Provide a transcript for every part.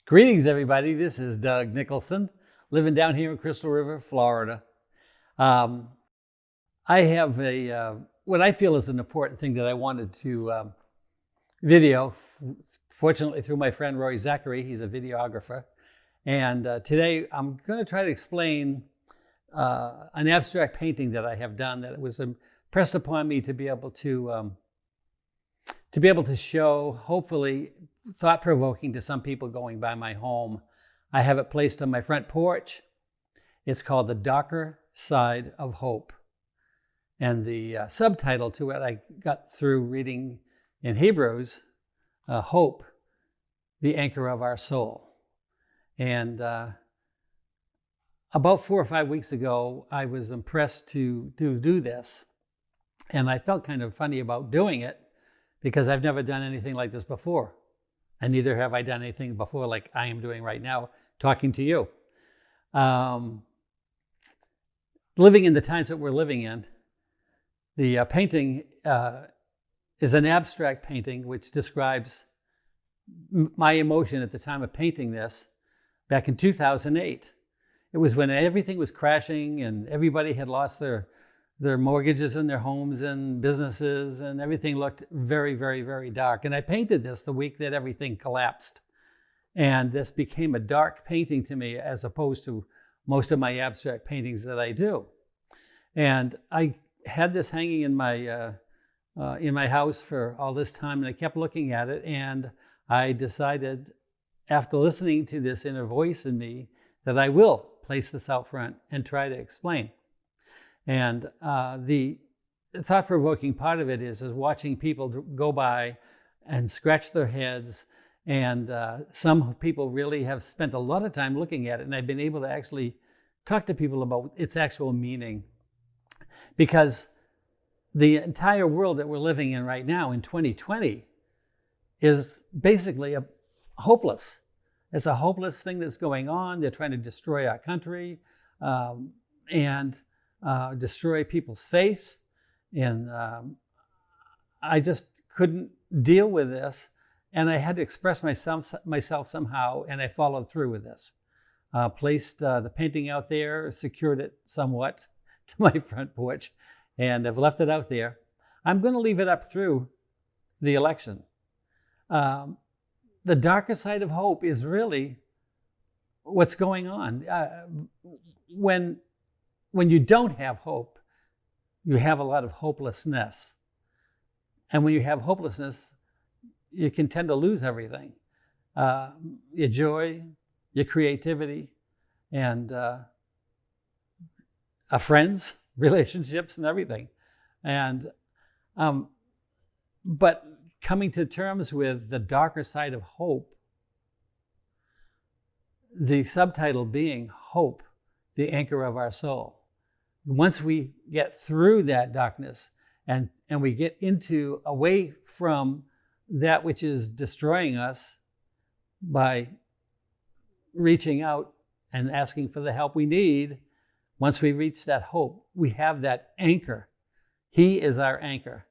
Greetings, everybody. This is Doug Nicholson, living down here in Crystal River, Florida. Um, I have what I feel is an important thing that I wanted to video, fortunately through my friend Roy Zachary. He's a videographer. And today I'm going to try to explain an abstract painting that I have done that was impressed upon me to be able to show, hopefully, thought-provoking to some people going by my home. I have it placed on my front porch. It's called The Darker Side of Hope. And the subtitle to it I got through reading in Hebrews, Hope, the anchor of our soul. And about 4 or 5 weeks ago, I was impressed to do this. And I felt kind of funny about doing it because I've never done anything like this before. And neither have I done anything before like I am doing right now, talking to you. Living in the times that we're living in, the painting is an abstract painting which describes my emotion at the time of painting this back in 2008. It was when everything was crashing and everybody had lost their mortgages and their homes and businesses, and everything looked very, very, very dark. And I painted this the week that everything collapsed. And this became a dark painting to me as opposed to most of my abstract paintings that I do. And I had this hanging in my house for all this time, and I kept looking at it, and I decided, after listening to this inner voice in me, that I will place this out front and try to explain. And the thought-provoking part of it is watching people go by and scratch their heads. And some people really have spent a lot of time looking at it. And I've been able to actually talk to people about its actual meaning. Because the entire world that we're living in right now in 2020 is basically hopeless. It's a hopeless thing that's going on. They're trying to destroy our country. And destroy people's faith. And I just couldn't deal with this. And I had to express myself somehow, and I followed through with this. Placed the painting out there, secured it somewhat to my front porch, and I've left it out there. I'm going to leave it up through the election. The darker side of hope is really what's going on. When you don't have hope, you have a lot of hopelessness. And when you have hopelessness, you can tend to lose everything. Your joy, your creativity, and friends, relationships, and everything. And but coming to terms with the darker side of hope, the subtitle being Hope, the anchor of our soul. Once we get through that darkness and we get away from that which is destroying us by reaching out and asking for the help we need, once we reach that hope, we have that anchor. He is our anchor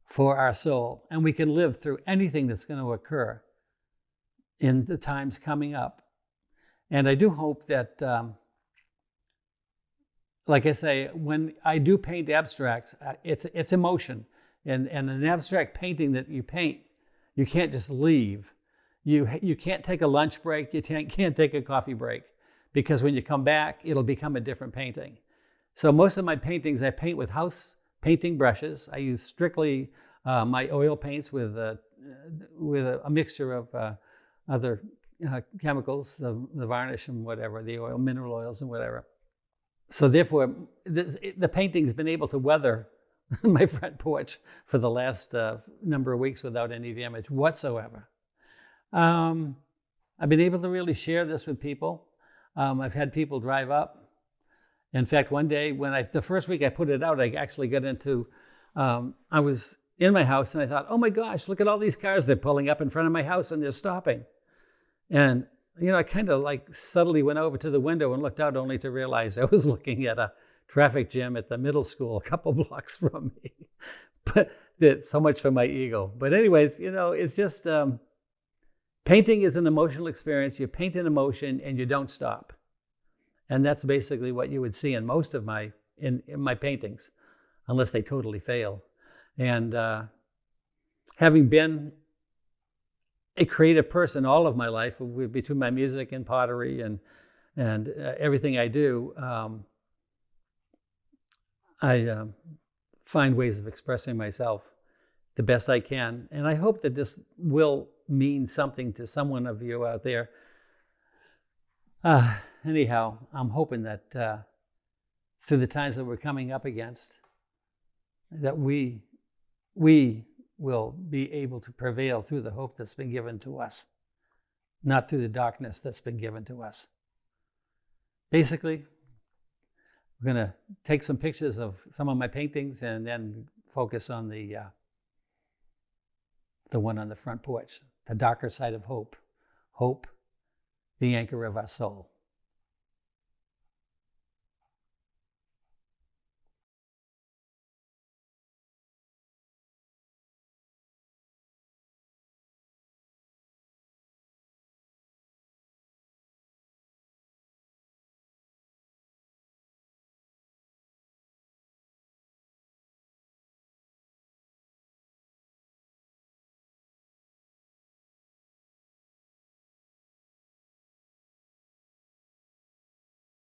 for our soul, and we can live through anything that's going to occur in the times coming up. And I do hope that like I say, when I do paint abstracts, it's emotion. And an abstract painting that you paint, you can't just leave. You can't take a lunch break. You can't take a coffee break, because when you come back, it'll become a different painting. So most of my paintings I paint with house painting brushes. I use strictly my oil paints with a mixture of other chemicals, the varnish and whatever, the oil, mineral oils and whatever. So therefore, the painting's been able to weather my front porch for the last number of weeks without any damage whatsoever. I've been able to really share this with people. I've had people drive up. In fact, one day the first week I put it out, I actually got into, I was in my house and I thought, oh my gosh, look at all these cars. They're pulling up in front of my house and they're stopping. And I kind of like subtly went over to the window and looked out, only to realize I was looking at a traffic jam at the middle school a couple blocks from me. But so much for my ego. But anyways, it's just Painting is an emotional experience. You paint an emotion and you don't stop. And that's basically what you would see in most of in my paintings, unless they totally fail. And having been a creative person all of my life, between my music and pottery and everything I do, I find ways of expressing myself the best I can. And I hope that this will mean something to someone of you out there. Anyhow, I'm hoping that through the times that we're coming up against, that we will be able to prevail through the hope that's been given to us, not through the darkness that's been given to us. Basically, we're going to take some pictures of some of my paintings and then focus on the one on the front porch, the darker side of hope. Hope, the anchor of our soul.